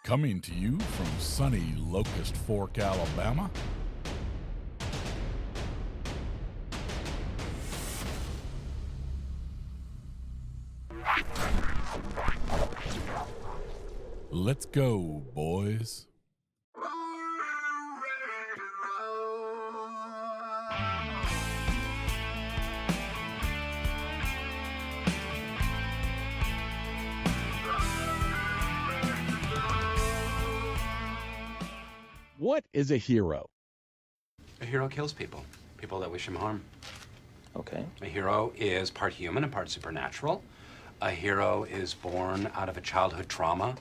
Coming to you from sunny Locust Fork, Alabama, let's go, boys. What is a hero? A hero kills people that wish him harm. Okay. A hero is part human and part supernatural. A hero is born out of a childhood trauma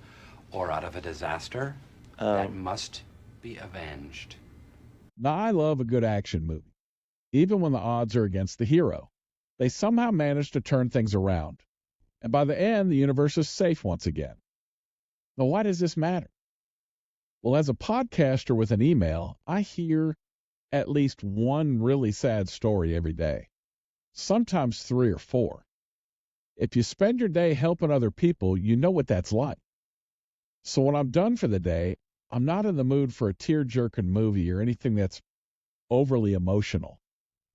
or out of a disaster that must be avenged. Now, I love a good action movie, even when the odds are against the hero. They somehow manage to turn things around, and by the end, the universe is safe once again. Now, why does this matter? Well, as a podcaster with an email, I hear at least one really sad story every day, sometimes 3 or 4. If you spend your day helping other people, you know what that's like. So when I'm done for the day, I'm not in the mood for a tear-jerking movie or anything that's overly emotional.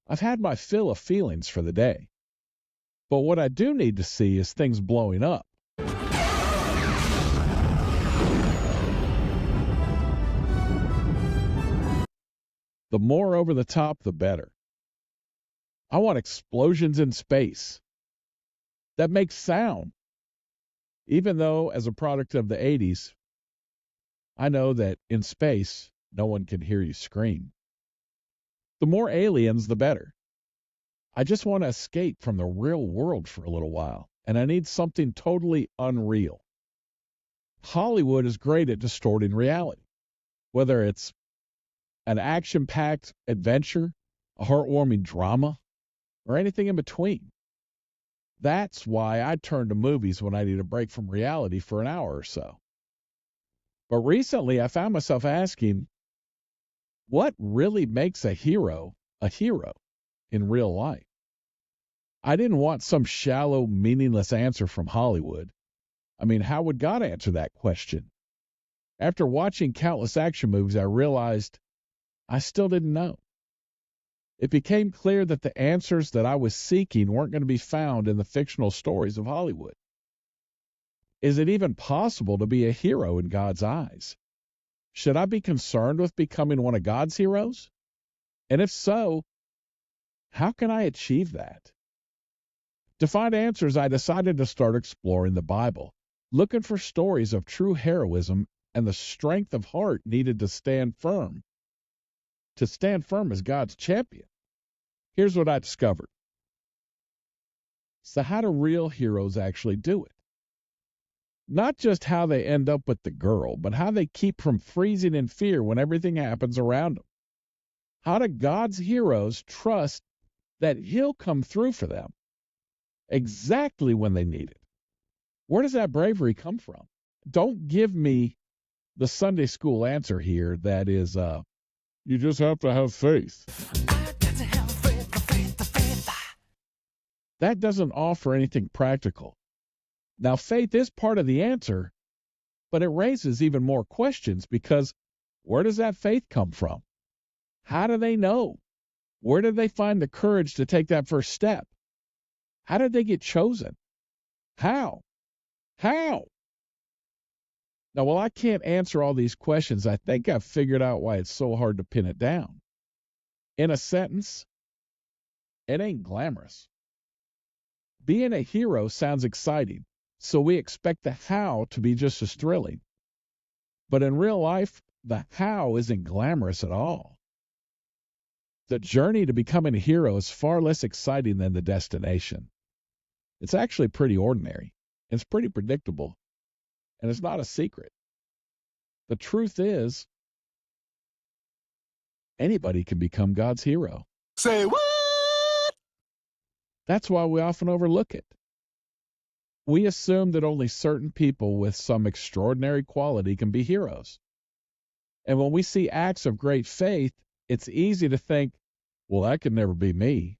I've had my fill of feelings for the day. But what I do need to see is things blowing up. The more over the top, the better. I want explosions in space that make sound. Even though, as a product of the 80s, I know that in space, no one can hear you scream. The more aliens, the better. I just want to escape from the real world for a little while, and I need something totally unreal. Hollywood is great at distorting reality, whether it's an action-packed adventure, a heartwarming drama, or anything in between. That's why I turn to movies when I need a break from reality for an hour or so. But recently I found myself asking, what really makes a hero in real life? I didn't want some shallow, meaningless answer from Hollywood. I mean, how would God answer that question? After watching countless action movies, I realized I still didn't know. It became clear that the answers that I was seeking weren't going to be found in the fictional stories of Hollywood. Is it even possible to be a hero in God's eyes? Should I be concerned with becoming one of God's heroes? And if so, how can I achieve that? To find answers, I decided to start exploring the Bible, looking for stories of true heroism and the strength of heart needed to stand firm as God's champion. Here's what I discovered. So how do real heroes actually do it? Not just how they end up with the girl, but how they keep from freezing in fear when everything happens around them. How do God's heroes trust that He'll come through for them exactly when they need it? Where does that bravery come from? Don't give me the Sunday school answer here that is, you just have to have faith. That doesn't offer anything practical. Now, faith is part of the answer, but it raises even more questions because where does that faith come from? How do they know? Where did they find the courage to take that first step? How did they get chosen? How? How? Now, while I can't answer all these questions, I think I've figured out why it's so hard to pin it down. In a sentence, it ain't glamorous. Being a hero sounds exciting, so we expect the how to be just as thrilling. But in real life, the how isn't glamorous at all. The journey to becoming a hero is far less exciting than the destination. It's actually pretty ordinary. It's pretty predictable. And it's not a secret. The truth is, anybody can become God's hero. Say what? That's why we often overlook it. We assume that only certain people with some extraordinary quality can be heroes. And when we see acts of great faith, it's easy to think, well, that could never be me.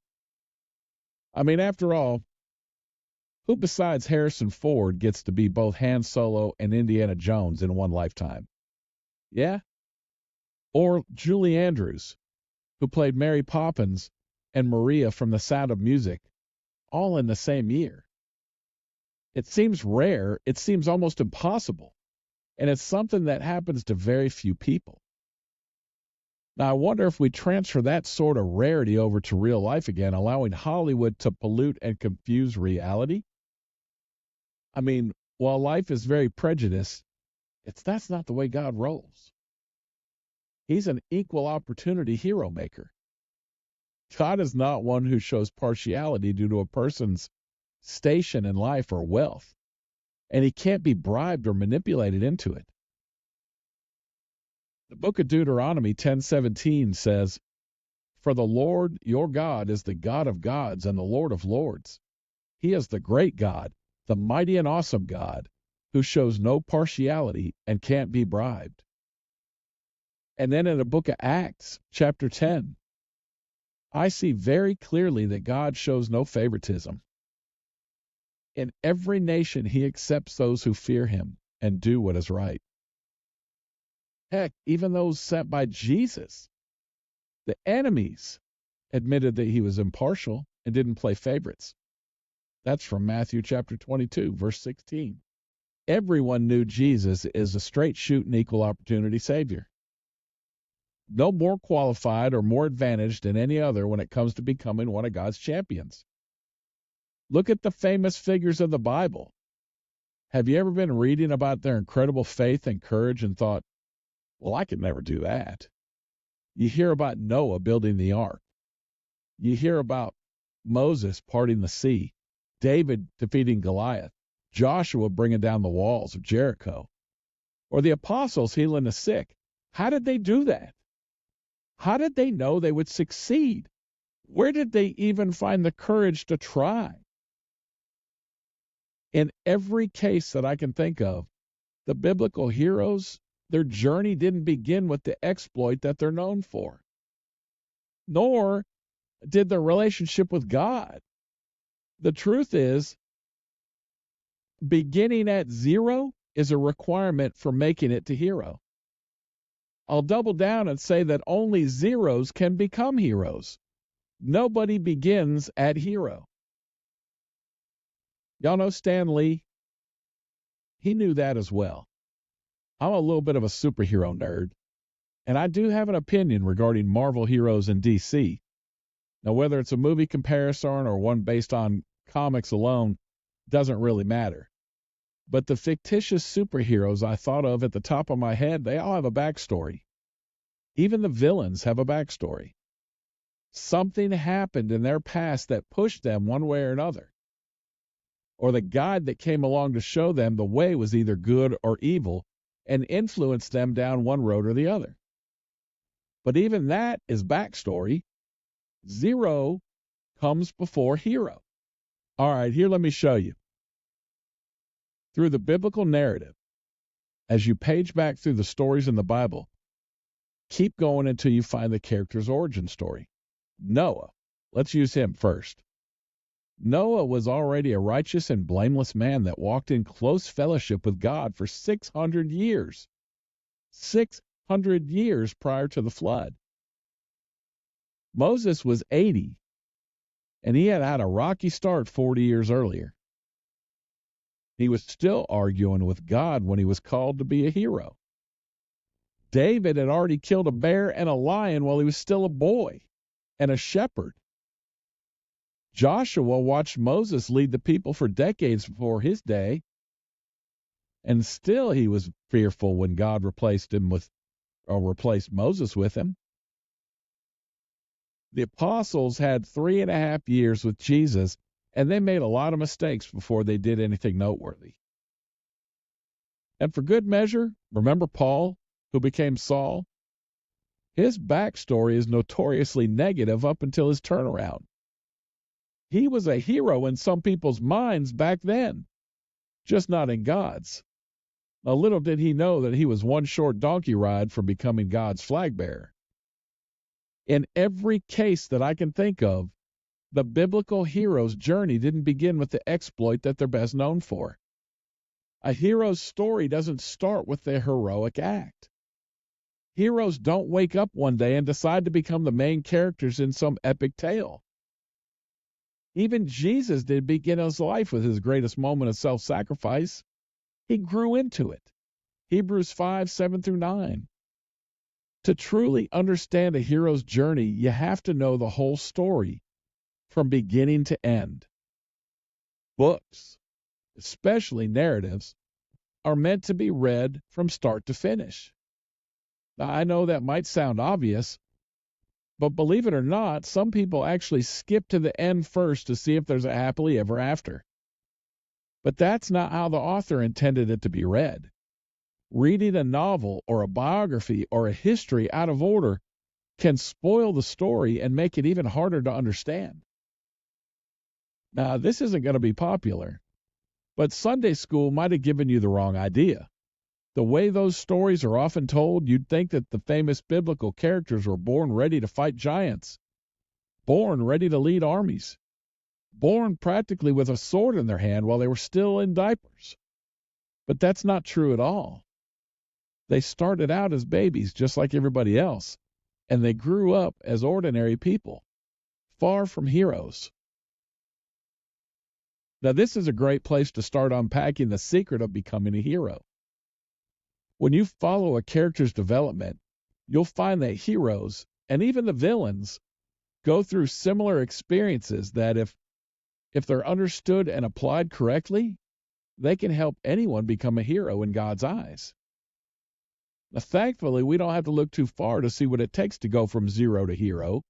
I mean, after all, Who besides Harrison Ford gets to be both Han Solo and Indiana Jones in one lifetime? Yeah? Or Julie Andrews, who played Mary Poppins and Maria from The Sound of Music, all in the same year. It seems rare, it seems almost impossible, and it's something that happens to very few people. Now, I wonder if we transfer that sort of rarity over to real life again, allowing Hollywood to pollute and confuse reality. I mean, while life is very prejudiced, that's not the way God rolls. He's an equal opportunity hero maker. God is not one who shows partiality due to a person's station in life or wealth, and he can't be bribed or manipulated into it. The book of Deuteronomy 10:17 says, "For the Lord your God is the God of gods and the Lord of lords. He is the great God, the mighty and awesome God, who shows no partiality and can't be bribed." And then in the book of Acts, chapter 10, I see very clearly that God shows no favoritism. In every nation, he accepts those who fear him and do what is right. Heck, even those sent by Jesus, the enemies, admitted that he was impartial and didn't play favorites. That's from Matthew chapter 22, verse 16. Everyone knew Jesus is a straight shooting equal opportunity Savior. No more qualified or more advantaged than any other when it comes to becoming one of God's champions. Look at the famous figures of the Bible. Have you ever been reading about their incredible faith and courage and thought, well, I could never do that? You hear about Noah building the ark. You hear about Moses parting the sea, David defeating Goliath, Joshua bringing down the walls of Jericho, or the apostles healing the sick. How did they do that? How did they know they would succeed? Where did they even find the courage to try? In every case that I can think of, the biblical heroes, their journey didn't begin with the exploit that they're known for, nor did their relationship with God. The truth is, beginning at zero is a requirement for making it to hero. I'll double down and say that only zeros can become heroes. Nobody begins at hero. Y'all know Stan Lee? He knew that as well. I'm a little bit of a superhero nerd, and I do have an opinion regarding Marvel heroes in DC. Now, whether it's a movie comparison or one based on comics alone doesn't really matter. But the fictitious superheroes I thought of at the top of my head, they all have a backstory. Even the villains have a backstory. Something happened in their past that pushed them one way or another. Or the guide that came along to show them the way was either good or evil and influenced them down one road or the other. But even that is backstory. Zero comes before hero. All right, here let me show you. Through the biblical narrative, as you page back through the stories in the Bible, keep going until you find the character's origin story. Noah. Let's use him first. Noah was already a righteous and blameless man that walked in close fellowship with God for 600 years. 600 years prior to the flood. Moses was 80, and he had had a rocky start 40 years earlier. He was still arguing with God when he was called to be a hero. David had already killed a bear and a lion while he was still a boy and a shepherd. Joshua watched Moses lead the people for decades before his day, and still he was fearful when God replaced Moses with him. The apostles had 3.5 years with Jesus, and they made a lot of mistakes before they did anything noteworthy. And for good measure, remember Paul, who became Saul? His backstory is notoriously negative up until his turnaround. He was a hero in some people's minds back then, just not in God's. Now, little did he know that he was one short donkey ride from becoming God's flag bearer. In every case that I can think of, The biblical hero's journey didn't begin with the exploit that they're best known for. A hero's story doesn't start with their heroic act. Heroes don't wake up one day and decide to become the main characters in some epic tale. Even Jesus did begin his life with his greatest moment of self-sacrifice. He grew into it. Hebrews 5:7-9. To truly understand a hero's journey, you have to know the whole story, from beginning to end. Books, especially narratives, are meant to be read from start to finish. Now, I know that might sound obvious, but believe it or not, some people actually skip to the end first to see if there's a happily ever after. But that's not how the author intended it to be read. Reading a novel or a biography or a history out of order can spoil the story and make it even harder to understand. Now, this isn't going to be popular, but Sunday school might have given you the wrong idea. The way those stories are often told, you'd think that the famous biblical characters were born ready to fight giants, born ready to lead armies, born practically with a sword in their hand while they were still in diapers. But that's not true at all. They started out as babies just like everybody else, and they grew up as ordinary people, far from heroes. Now, this is a great place to start unpacking the secret of becoming a hero. When you follow a character's development, you'll find that heroes, and even the villains, go through similar experiences that if they're understood and applied correctly, they can help anyone become a hero in God's eyes. Now, thankfully, we don't have to look too far to see what it takes to go from zero to hero.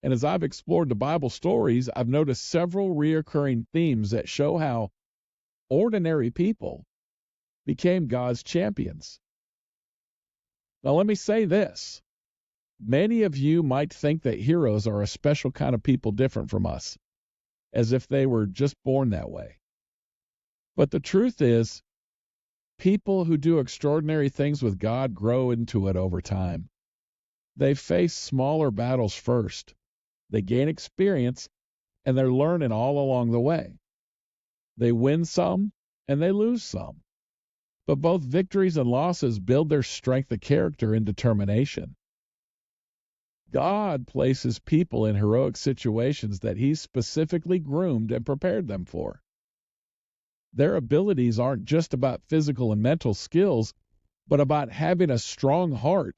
And as I've explored the Bible stories, I've noticed several recurring themes that show how ordinary people became God's champions. Now, let me say this. Many of you might think that heroes are a special kind of people different from us, as if they were just born that way. But the truth is, people who do extraordinary things with God grow into it over time. They face smaller battles first. They gain experience, and they're learning all along the way. They win some, and they lose some. But both victories and losses build their strength of character and determination. God places people in heroic situations that He's specifically groomed and prepared them for. Their abilities aren't just about physical and mental skills, but about having a strong heart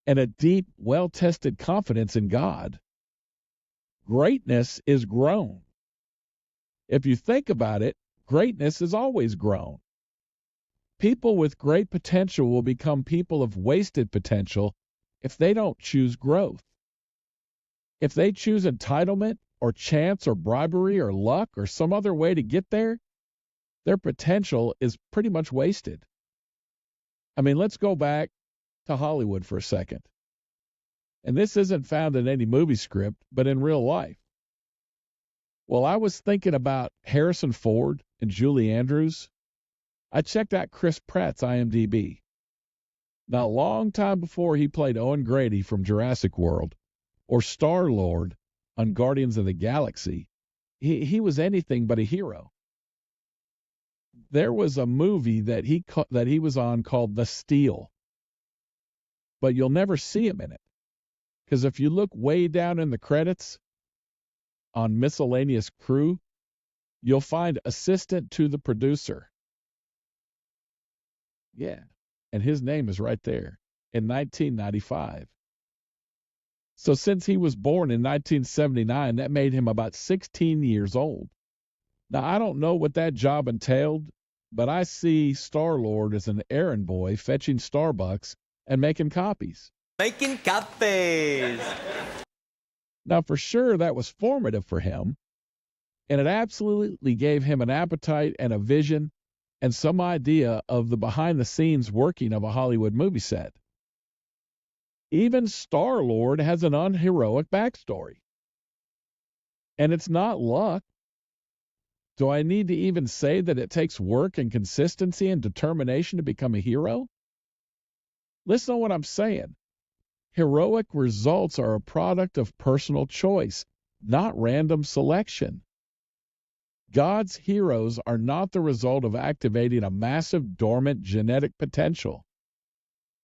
and a deep, well-tested confidence in God. Greatness is grown. If you think about it, greatness is always grown. People with great potential will become people of wasted potential if they don't choose growth. If they choose entitlement or chance or bribery or luck or some other way to get there, their potential is pretty much wasted. I mean, let's go back to Hollywood for a second. And this isn't found in any movie script, but in real life. Well, I was thinking about Harrison Ford and Julie Andrews. I checked out Chris Pratt's IMDb. Now, a long time before he played Owen Grady from Jurassic World or Star-Lord on Guardians of the Galaxy, he was anything but a hero. There was a movie that he was on called The Steel, but you'll never see him in it. Because if you look way down in the credits on miscellaneous crew, you'll find assistant to the producer. Yeah, and his name is right there in 1995. So since he was born in 1979, that made him about 16 years old. Now, I don't know what that job entailed, but I see Star-Lord as an errand boy fetching Starbucks and making copies. Making copies! Now, for sure, that was formative for him, and it absolutely gave him an appetite and a vision and some idea of the behind-the-scenes working of a Hollywood movie set. Even Star-Lord has an unheroic backstory. And it's not luck. Do I need to even say that it takes work and consistency and determination to become a hero? Listen to what I'm saying. Heroic results are a product of personal choice not random selection. God's heroes are not the result of activating a massive dormant genetic potential,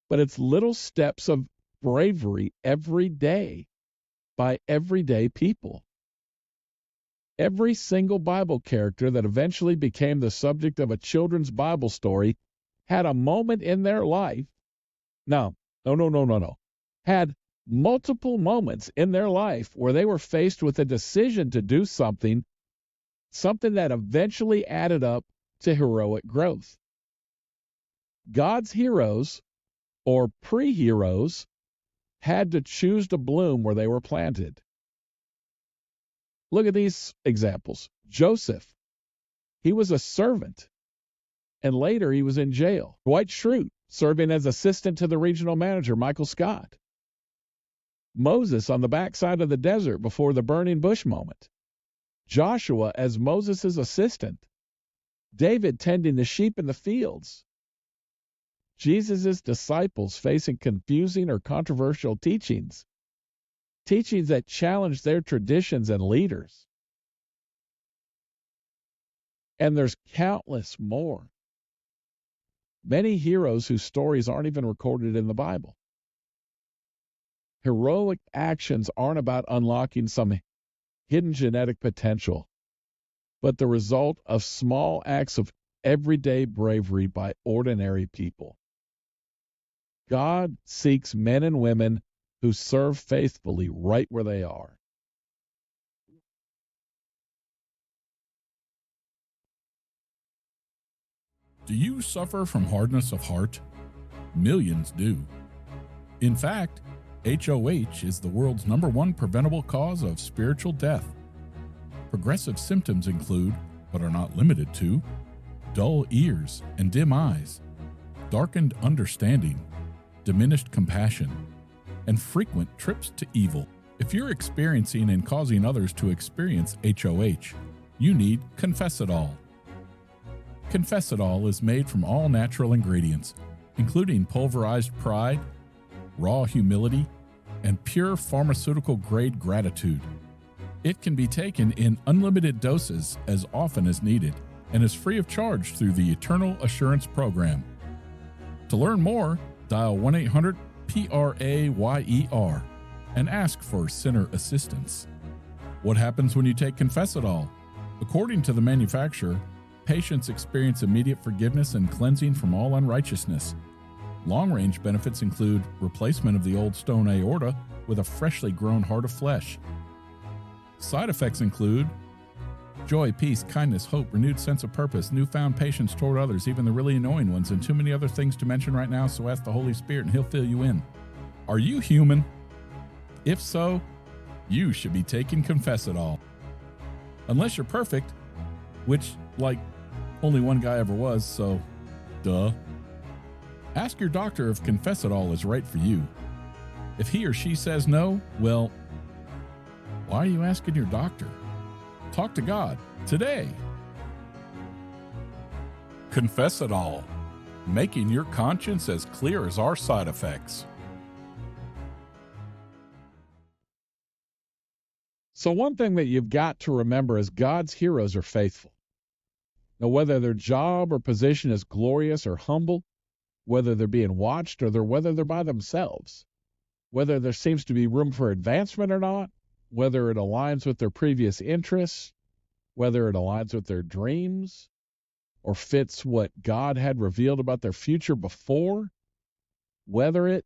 but it's little steps of bravery every day by everyday people. Every single Bible character that eventually became the subject of a children's Bible story had a moment in their life. No. Had multiple moments in their life where they were faced with a decision to do something that eventually added up to heroic growth. God's heroes, or pre-heroes, had to choose to bloom where they were planted. Look at these examples. Joseph, he was a servant, and later he was in jail. Dwight Schrute, serving as assistant to the regional manager, Michael Scott. Moses on the backside of the desert before the burning bush moment. Joshua as Moses' assistant. David tending the sheep in the fields. Jesus' disciples facing confusing or controversial teachings that challenged their traditions and leaders. And there's countless more. Many heroes whose stories aren't even recorded in the Bible. Heroic actions aren't about unlocking some hidden genetic potential, but the result of small acts of everyday bravery by ordinary people. God seeks men and women who serve faithfully right where they are. Do you suffer from hardness of heart? Millions do. In fact, HOH is the world's #1 preventable cause of spiritual death. Progressive symptoms include, but are not limited to, dull ears and dim eyes, darkened understanding, diminished compassion, and frequent trips to evil. If you're experiencing and causing others to experience HOH, you need Confess It All. Confess It All is made from all natural ingredients, including pulverized pride, raw humility, and pure pharmaceutical-grade gratitude. It can be taken in unlimited doses as often as needed and is free of charge through the Eternal Assurance Program. To learn more, dial 1-800-PRAYER and ask for sinner assistance. What happens when you take Confess It All? According to the manufacturer, patients experience immediate forgiveness and cleansing from all unrighteousness. Long-range benefits include replacement of the old stone aorta with a freshly grown heart of flesh. Side effects include joy, peace, kindness, hope, renewed sense of purpose, newfound patience toward others, even the really annoying ones, and too many other things to mention right now, so ask the Holy Spirit and He'll fill you in. Are you human? If so, you should be taking Confess It All. Unless you're perfect, which, only one guy ever was, so duh. Ask your doctor if Confess It All is right for you. If he or she says no, well, why are you asking your doctor? Talk to God today. Confess It All, making your conscience as clear as our side effects. So one thing that you've got to remember is God's heroes are faithful. Now, whether their job or position is glorious or humble, whether they're being watched or whether they're by themselves, whether there seems to be room for advancement or not, whether it aligns with their previous interests, whether it aligns with their dreams, or fits what God had revealed about their future before, whether it,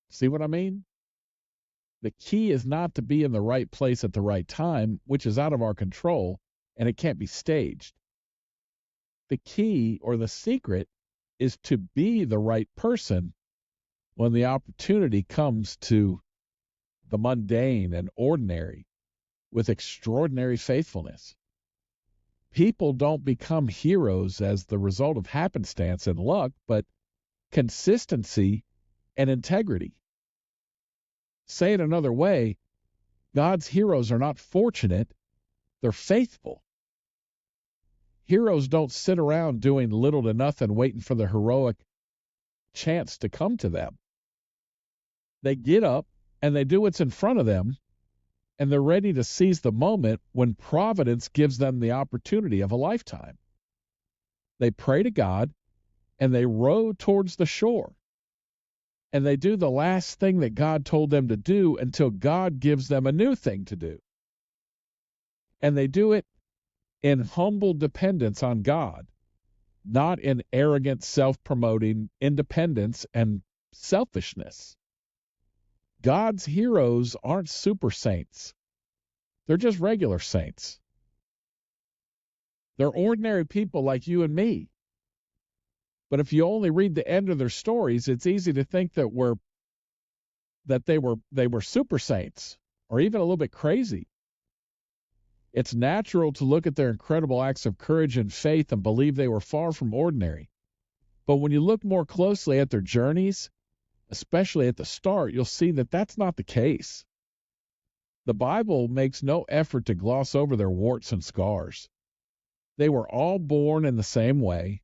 see what I mean? The key is not to be in the right place at the right time, which is out of our control, and it can't be staged. The key or the secret is to be the right person when the opportunity comes to the mundane and ordinary with extraordinary faithfulness. People don't become heroes as the result of happenstance and luck, but consistency and integrity. Say it another way, God's heroes are not fortunate, they're faithful. Heroes don't sit around doing little to nothing waiting for the heroic chance to come to them. They get up, and they do what's in front of them, and they're ready to seize the moment when providence gives them the opportunity of a lifetime. They pray to God, and they row towards the shore, and they do the last thing that God told them to do until God gives them a new thing to do. And they do it in humble dependence on God, not in arrogant, self-promoting independence and selfishness. God's heroes aren't super saints. They're just regular saints. They're ordinary people like you and me. But if you only read the end of their stories, it's easy to think that they were super saints or even a little bit crazy. It's natural to look at their incredible acts of courage and faith and believe they were far from ordinary. But when you look more closely at their journeys, especially at the start, you'll see that that's not the case. The Bible makes no effort to gloss over their warts and scars. They were all born in the same way,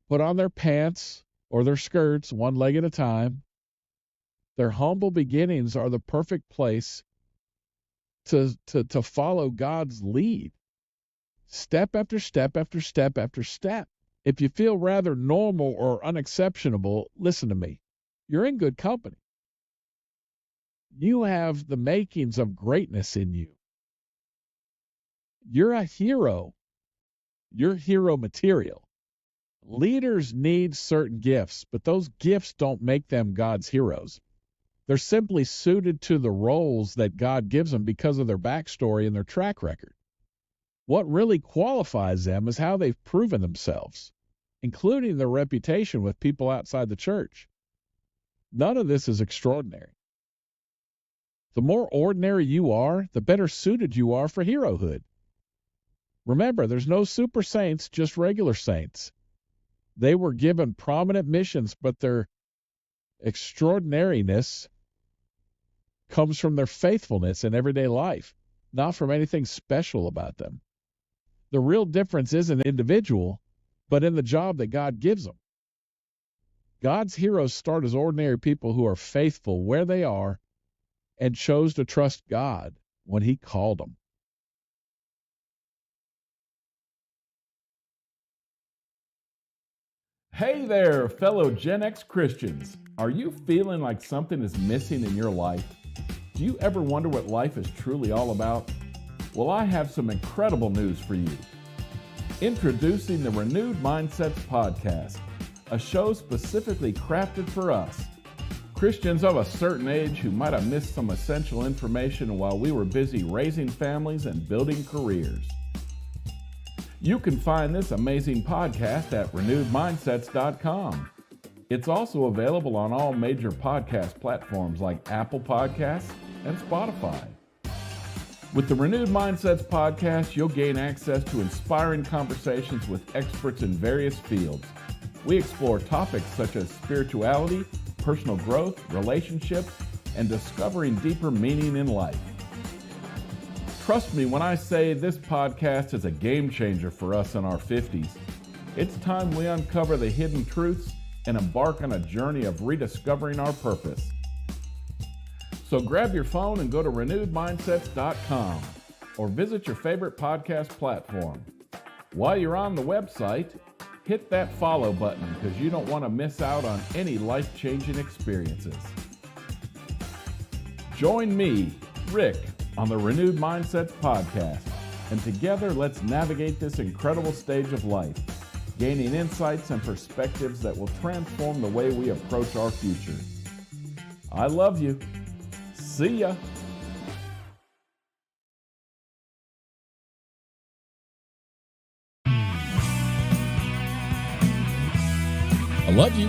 put on their pants or their skirts one leg at a time. Their humble beginnings are the perfect place to follow God's lead, step after step after step after step. If you feel rather normal or unexceptionable, listen to me. You're in good company. You have the makings of greatness in you. You're a hero. You're hero material. Leaders need certain gifts, but those gifts don't make them God's heroes. They're simply suited to the roles that God gives them because of their backstory and their track record. What really qualifies them is how they've proven themselves, including their reputation with people outside the church. None of this is extraordinary. The more ordinary you are, the better suited you are for herohood. Remember, there's no super saints, just regular saints. They were given prominent missions, but their extraordinariness comes from their faithfulness in everyday life, not from anything special about them. The real difference isn't individual, but in the job that God gives them. God's heroes start as ordinary people who are faithful where they are and chose to trust God when He called them. Hey there, fellow Gen X Christians. Are you feeling like something is missing in your life? Do you ever wonder what life is truly all about? Well, I have some incredible news for you. Introducing the Renewed Mindsets Podcast, a show specifically crafted for us, Christians of a certain age who might have missed some essential information while we were busy raising families and building careers. You can find this amazing podcast at renewedmindsets.com. It's also available on all major podcast platforms like Apple Podcasts and Spotify. With the Renewed Mindsets podcast, you'll gain access to inspiring conversations with experts in various fields. We explore topics such as spirituality, personal growth, relationships, and discovering deeper meaning in life. Trust me when I say this podcast is a game changer for us in our 50s. It's time we uncover the hidden truths and embark on a journey of rediscovering our purpose. So grab your phone and go to renewedmindsets.com or visit your favorite podcast platform. While you're on the website, hit that follow button because you don't want to miss out on any life-changing experiences. Join me, Rick, on the Renewed Mindsets podcast, and together let's navigate this incredible stage of life, gaining insights and perspectives that will transform the way we approach our future. I love you. See ya. I love you.